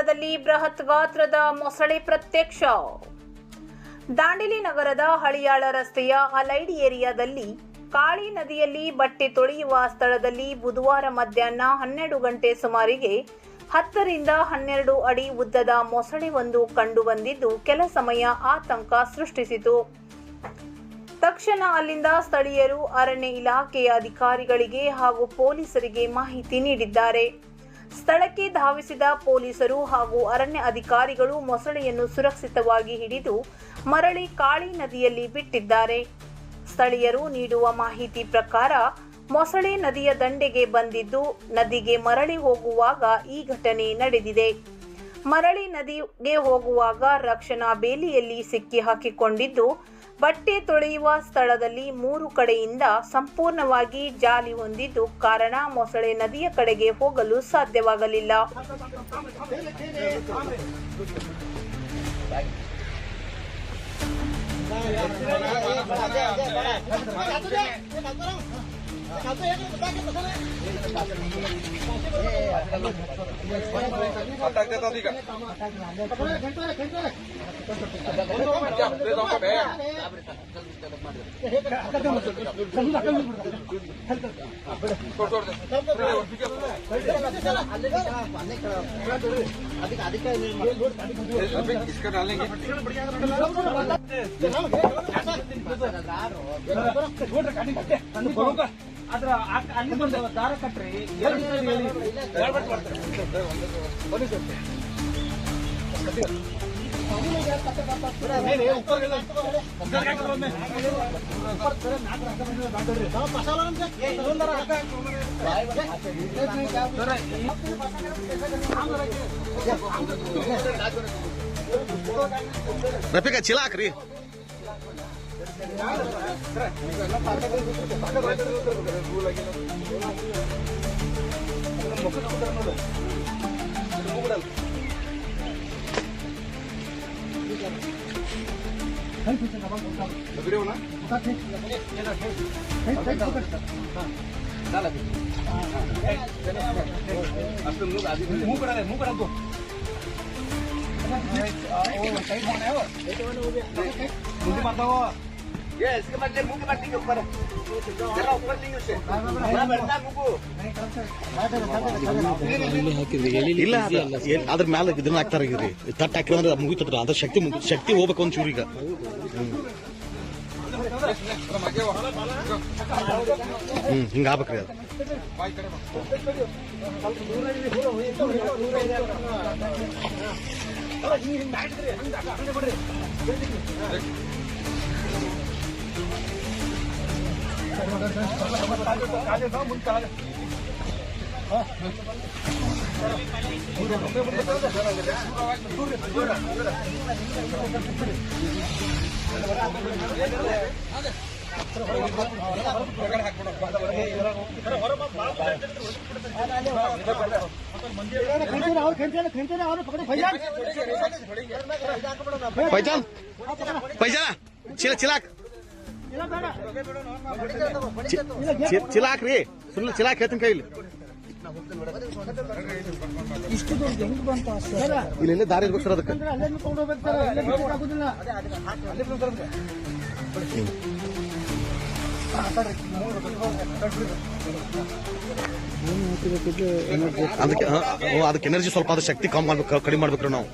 ಸ್ಥಳದಲ್ಲಿ ಬೃಹತ್ ಗಾತ್ರದ ಮೊಸಳೆ ಪ್ರತ್ಯಕ್ಷ. ದಾಂಡೇಲಿ ನಗರದ ಹಳಿಯಾಳ ರಸ್ತೆಯ ಅಲೈಡ್ ಏರಿಯಾದಲ್ಲಿ ಕಾಳಿ ನದಿಯಲ್ಲಿ ಬಟ್ಟೆ ತೊಳೆಯುವ ಸ್ಥಳದಲ್ಲಿ ಬುಧವಾರ ಮಧ್ಯಾಹ್ನ 12 ಗಂಟೆ ಸುಮಾರಿಗೆ 10 ರಿಂದ 12 ಅಡಿ ಉದ್ದದ ಮೊಸಳೆಯೊಂದು ಕಂಡುಬಂದಿದ್ದು ಕೆಲ ಸಮಯ ಆತಂಕ ಸೃಷ್ಟಿಸಿತು. ತಕ್ಷಣ ಅಲ್ಲಿಂದ ಸ್ಥಳೀಯರು ಅರಣ್ಯ ಇಲಾಖೆಯ ಅಧಿಕಾರಿಗಳಿಗೆ ಹಾಗೂ ಪೊಲೀಸರಿಗೆ ಮಾಹಿತಿ ನೀಡಿದ್ದಾರೆ. ಸ್ಥಳಕ್ಕೆ ಧಾವಿಸಿದ ಪೊಲೀಸರು ಹಾಗೂ ಅರಣ್ಯ ಅಧಿಕಾರಿಗಳು ಮೊಸಳೆಯನ್ನು ಸುರಕ್ಷಿತವಾಗಿ ಹಿಡಿದು ಮರಳಿ ಕಾಳಿ ನದಿಯಲ್ಲಿ ಬಿಟ್ಟಿದ್ದಾರೆ. ಸ್ಥಳೀಯರು ನೀಡುವ ಮಾಹಿತಿ ಪ್ರಕಾರ ಮೊಸಳೆ ನದಿಯ ದಂಡೆಗೆ ಬಂದಿದ್ದು ನದಿಗೆ ಮರಳಿ ಹೋಗುವಾಗ ಈ ಘಟನೆ ನಡೆದಿದೆ. ಮರಳಿ ನದಿಗೆ ಹೋಗುವಾಗ ರಕ್ಷಣಾ ಬೇಲಿಯಲ್ಲಿ ಸಿಕ್ಕಿ ಹಾಕಿಕೊಂಡಿದ್ದು ಬಟ್ಟೆ ತೊಳೆಯುವ ಸ್ಥಳದಲ್ಲಿ 3 ಕಡೆಯಿಂದ ಸಂಪೂರ್ಣವಾಗಿ ಜಾಲಿ ಹೊಂದಿದ್ದು ಕಾರಣ ಮೊಸಳೆ ನದಿಯ ಕಡೆಗೆ ಹೋಗಲು ಸಾಧ್ಯವಾಗಲಿಲ್ಲ. ಅದ್ರ ಅಲ್ಲಿ ಬಂದ ದಾರ ಕಟ್ರಿ ರಫೀಕ ಚೀಲ ಹಾಕ್ರಿ. ಮುಂದೆ ಮಾಡ್ತಾವ इसके बदले मुंह के बत्ती के ऊपर जरा ऊपर नहीं उसे बड़ा बढ़ता मुंह ಇಲ್ಲ ಅದ್ರ ಮ್ಯಾಲ ಇದನ್ನ ಹಾಕ್ತಾರ ತಟ್ಟು ಹಾಕಿದ್ರೆ ಮುಗಿತದ್ರ ಅದ್ರ ಶಕ್ತಿ ಹೋಗ್ಬೇಕು ಒಂದ್ ಚೂರು ಈಗ. ಹಿಂಗ ಆಗ್ಬೇಕ್ರಿ ಅದು. ಪೈಜಾನ್ ಚಿಲಾಕ್ ಚಿಲಾಕ್ರಿ ಸುಳ್ಳು ಚಿಲಾಕ್ ಹೇಳ್ತೀನಿ ಕೈಲಿ ಇಲ್ಲಿ ದಾರಿ ಇರ್ಬೇಕು ಸರ್ ಅದಕ್ಕೆ. ಅದಕ್ಕೆ ಎನರ್ಜಿ ಸ್ವಲ್ಪ ಅದ್ರ ಶಕ್ತಿ ಕಡಿಮೆ ಮಾಡ್ಬೇಕ್ರಿ ನಾವು.